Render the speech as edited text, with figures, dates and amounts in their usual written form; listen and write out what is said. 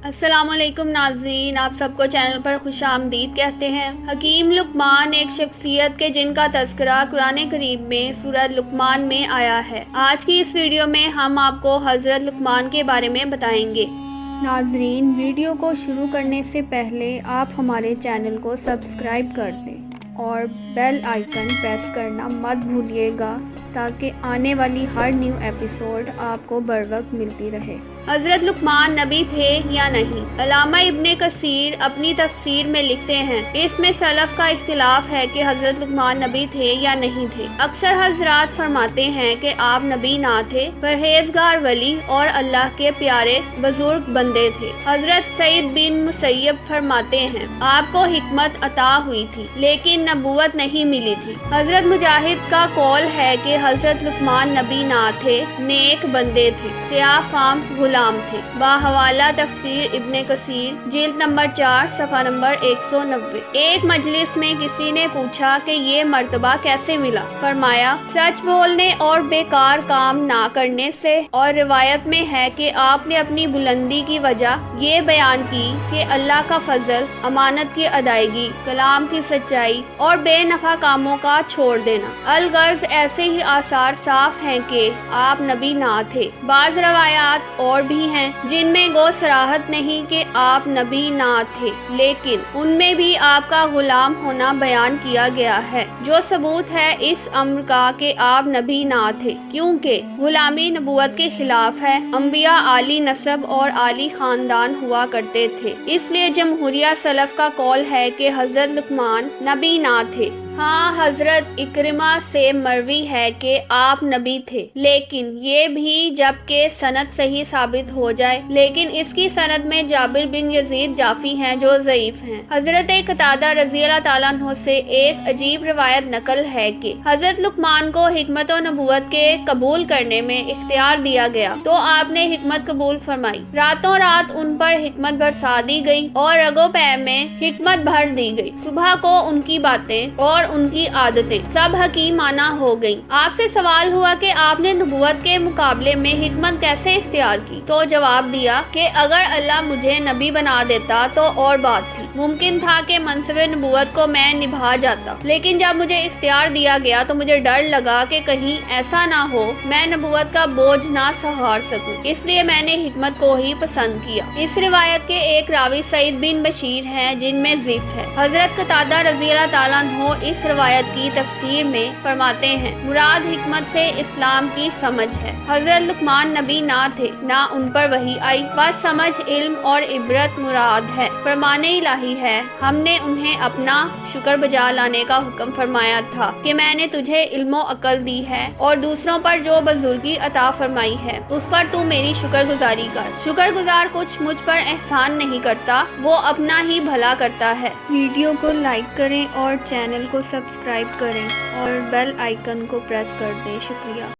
السلام علیکم ناظرین، آپ سب کو چینل پر خوش آمدید کہتے ہیں۔ حکیم لقمان ایک شخصیت کے جن کا تذکرہ قرآن کریم میں سورہ لقمان میں آیا ہے۔ آج کی اس ویڈیو میں ہم آپ کو حضرت لقمان کے بارے میں بتائیں گے۔ ناظرین، ویڈیو کو شروع کرنے سے پہلے آپ ہمارے چینل کو سبسکرائب کر دیں اور بیل آئیکن پریس کرنا مت بھولیے گا تاکہ آنے والی ہر نیو ایپیسوڈ آپ کو بر وقت ملتی رہے۔ حضرت لقمان نبی تھے یا نہیں؟ علامہ ابن کثیر اپنی تفسیر میں لکھتے ہیں، اس میں سلف کا اختلاف ہے کہ حضرت لقمان نبی تھے یا نہیں تھے۔ اکثر حضرات فرماتے ہیں کہ آپ نبی نہ تھے، پرہیزگار ولی اور اللہ کے پیارے بزرگ بندے تھے۔ حضرت سعید بن مسیب فرماتے ہیں، آپ کو حکمت عطا ہوئی تھی لیکن نبوت نہیں ملی تھی۔ حضرت مجاہد کا قول ہے کہ حضرت لقمان نبی نہ تھے، نیک بندے تھے، سیاہ فام غلام تھے۔ باحوالہ تفسیر ابن کثیر جلد نمبر 4 صفحہ نمبر 190۔ ایک مجلس میں کسی نے پوچھا کہ یہ مرتبہ کیسے ملا؟ فرمایا، سچ بولنے اور بیکار کام نہ کرنے سے۔ اور روایت میں ہے کہ آپ نے اپنی بلندی کی وجہ یہ بیان کی کہ اللہ کا فضل، امانت کی ادائیگی، کلام کی سچائی اور بے نفع کاموں کا چھوڑ دینا۔ الغرض ایسے ہی آثار صاف ہیں کہ آپ نبی نہ تھے۔ بعض روایات اور بھی ہیں جن میں گو صراحت نہیں کہ آپ نبی نہ تھے، لیکن ان میں بھی آپ کا غلام ہونا بیان کیا گیا ہے، جو ثبوت ہے اس امر کا کہ آپ نبی نہ تھے، کیونکہ غلامی نبوت کے خلاف ہے۔ انبیاء عالی نسب اور عالی خاندان ہوا کرتے تھے، اس لیے جمہوریہ سلف کا قول ہے کہ حضرت لقمان نبی نہ تھے۔ ہاں، حضرت اکرمہ سے مروی ہے کہ آپ نبی تھے، لیکن یہ بھی جب کہ سند صحیح ثابت ہو جائے، لیکن اس کی سند میں جابر بن یزید جعفی ہیں جو ضعیف ہیں۔ حضرت قتادہ رضی اللہ تعالیٰ عنہ سے ایک عجیب روایت نقل ہے کہ حضرت لقمان کو حکمت و نبوت کے قبول کرنے میں اختیار دیا گیا تو آپ نے حکمت قبول فرمائی۔ راتوں رات ان پر حکمت برسا دی گئی اور رگو پے میں حکمت بھر دی گئی۔ صبح کو ان کی باتیں اور ان کی عادتیں سب حکیمانہ ہو گئیں۔ آپ سے سوال ہوا کہ آپ نے نبوت کے مقابلے میں حکمت کیسے اختیار کی؟ تو جواب دیا کہ اگر اللہ مجھے نبی بنا دیتا تو اور بات تھی، ممکن تھا کہ منصب نبوت کو میں نبھا جاتا، لیکن جب مجھے اختیار دیا گیا تو مجھے ڈر لگا کہ کہیں ایسا نہ ہو میں نبوت کا بوجھ نہ سہار سکوں، اس لیے میں نے حکمت کو ہی پسند کیا۔ اس روایت کے ایک راوی سعید بن بشیر ہیں جن میں ضعف ہے۔ حضرت قتادہ رضی اللہ تعالیٰ عنہ اس روایت کی تفسیر میں فرماتے ہیں، مراد حکمت سے اسلام کی سمجھ ہے۔ حضرت لقمان نبی نہ تھے، نہ ان پر وحی آئی، بس سمجھ، علم اور عبرت مراد ہے۔ فرمان الہی ہے، ہم نے انہیں اپنا شکر بجا لانے کا حکم فرمایا تھا کہ میں نے تجھے علم و عقل دی ہے اور دوسروں پر جو بزرگی عطا فرمائی ہے اس پر تو میری شکر گزاری کر۔ شکر گزار کچھ مجھ پر احسان نہیں کرتا، وہ اپنا ہی بھلا کرتا ہے۔ ویڈیو کو لائک کریں اور چینل کو سبسکرائب کریں اور بیل آئیکن کو پریس کر دیں۔ شکریہ۔